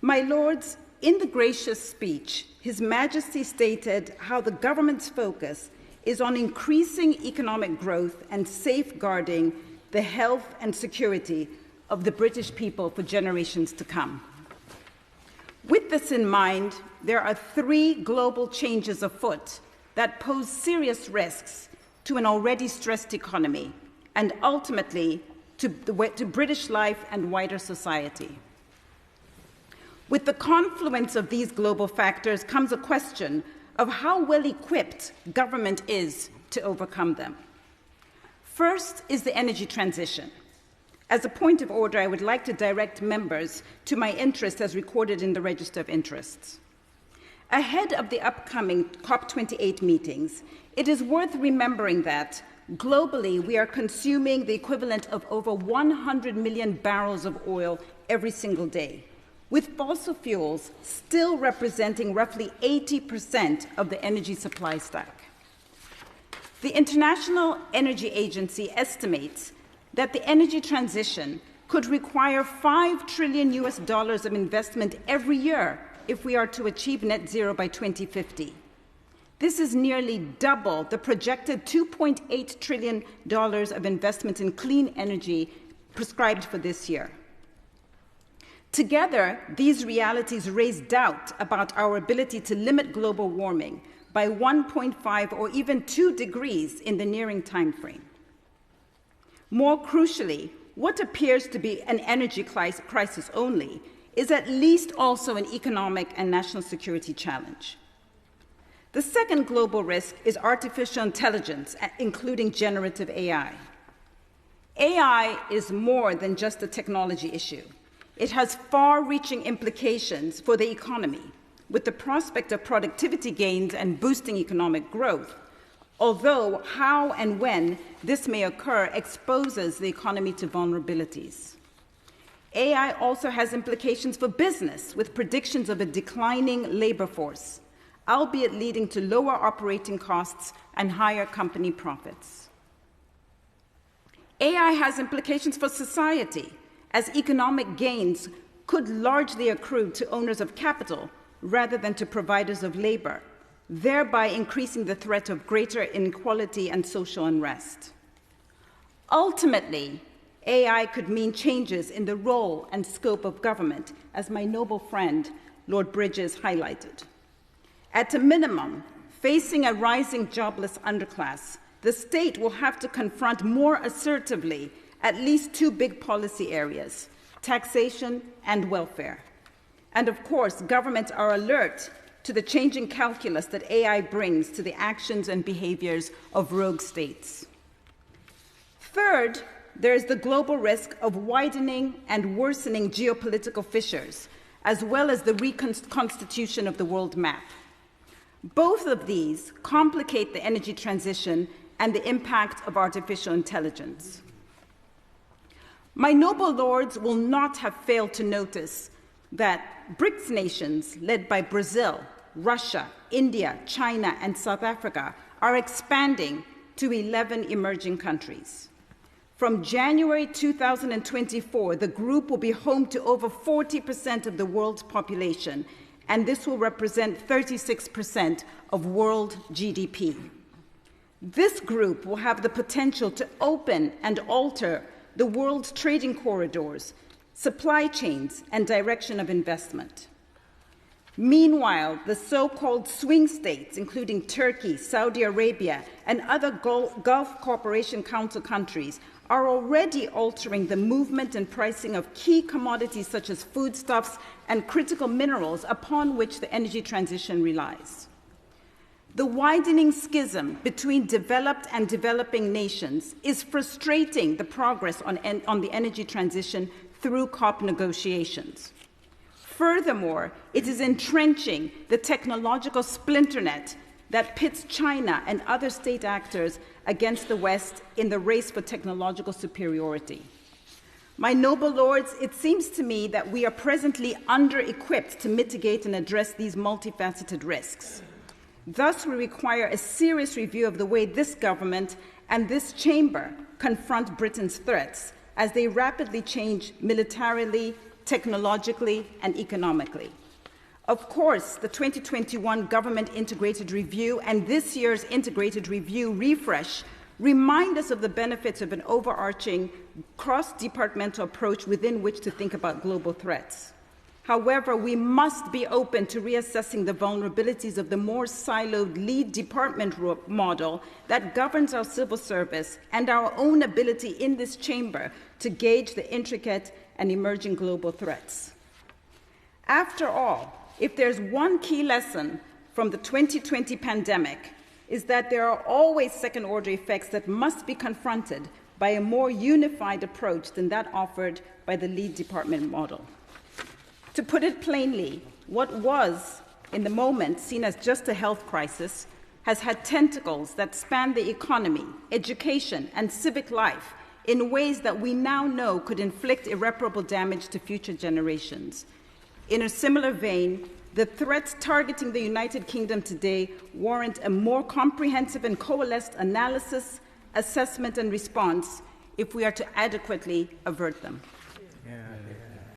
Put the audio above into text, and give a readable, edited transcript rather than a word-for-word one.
My lords, in the gracious speech, His Majesty stated how the government's focus is on increasing economic growth and safeguarding the health and security of the British people for generations to come. With this in mind, there are 3 global changes afoot that pose serious risks to an already stressed economy and ultimately to British life and wider society. With the confluence of these global factors comes a question of how well equipped government is to overcome them. First is the energy transition. As a point of order, I would like to direct members to my interest as recorded in the Register of Interests. Ahead of the upcoming COP28 meetings, it is worth remembering that globally we are consuming the equivalent of over 100 million barrels of oil every single day, with fossil fuels still representing roughly 80% of the energy supply stack. The International Energy Agency estimates that the energy transition could require $5 trillion of investment every year if we are to achieve net zero by 2050. This is nearly double the projected $2.8 trillion of investment in clean energy prescribed for this year. Together, these realities raise doubt about our ability to limit global warming by 1.5 or even 2 degrees in the nearing timeframe. More crucially, what appears to be an energy crisis only is at least also an economic and national security challenge. The second global risk is artificial intelligence, including generative AI. AI is more than just a technology issue. It has far-reaching implications for the economy, with the prospect of productivity gains and boosting economic growth, although how and when this may occur exposes the economy to vulnerabilities. AI also has implications for business, with predictions of a declining labor force, albeit leading to lower operating costs and higher company profits. AI has implications for society, as economic gains could largely accrue to owners of capital rather than to providers of labor, thereby increasing the threat of greater inequality and social unrest. Ultimately, AI could mean changes in the role and scope of government, as my noble friend, Lord Bridges, highlighted. At a minimum, facing a rising jobless underclass, the state will have to confront more assertively at least 2 big policy areas: taxation and welfare. And of course, governments are alert to the changing calculus that AI brings to the actions and behaviors of rogue states. Third, there is the global risk of widening and worsening geopolitical fissures, as well as the reconstitution of the world map. Both of these complicate the energy transition and the impact of artificial intelligence. My noble lords will not have failed to notice that BRICS nations, led by Brazil, Russia, India, China, and South Africa, are expanding to 11 emerging countries. From January 2024, the group will be home to over 40% of the world's population, and this will represent 36% of world GDP. This group will have the potential to open and alter the world's trading corridors, supply chains, and direction of investment. Meanwhile, the so-called swing states, including Turkey, Saudi Arabia, and other Gulf Cooperation Council countries, are already altering the movement and pricing of key commodities such as foodstuffs and critical minerals upon which the energy transition relies. The widening schism between developed and developing nations is frustrating the progress on the energy transition through COP negotiations. Furthermore, it is entrenching the technological splinternet that pits China and other state actors against the West in the race for technological superiority. My noble lords, it seems to me that we are presently under-equipped to mitigate and address these multifaceted risks. Thus, we require a serious review of the way this government and this chamber confront Britain's threats as they rapidly change militarily, technologically, and economically. Of course, the 2021 Government Integrated Review and this year's Integrated Review refresh remind us of the benefits of an overarching cross-departmental approach within which to think about global threats. However, we must be open to reassessing the vulnerabilities of the more siloed lead department model that governs our civil service and our own ability in this chamber to gauge the intricate and emerging global threats. After all, if there's one key lesson from the 2020 pandemic, is that there are always second-order effects that must be confronted by a more unified approach than that offered by the lead department model. To put it plainly, what was, in the moment, seen as just a health crisis has had tentacles that span the economy, education, and civic life in ways that we now know could inflict irreparable damage to future generations. In a similar vein, the threats targeting the United Kingdom today warrant a more comprehensive and coalesced analysis, assessment, and response if we are to adequately avert them. Yeah.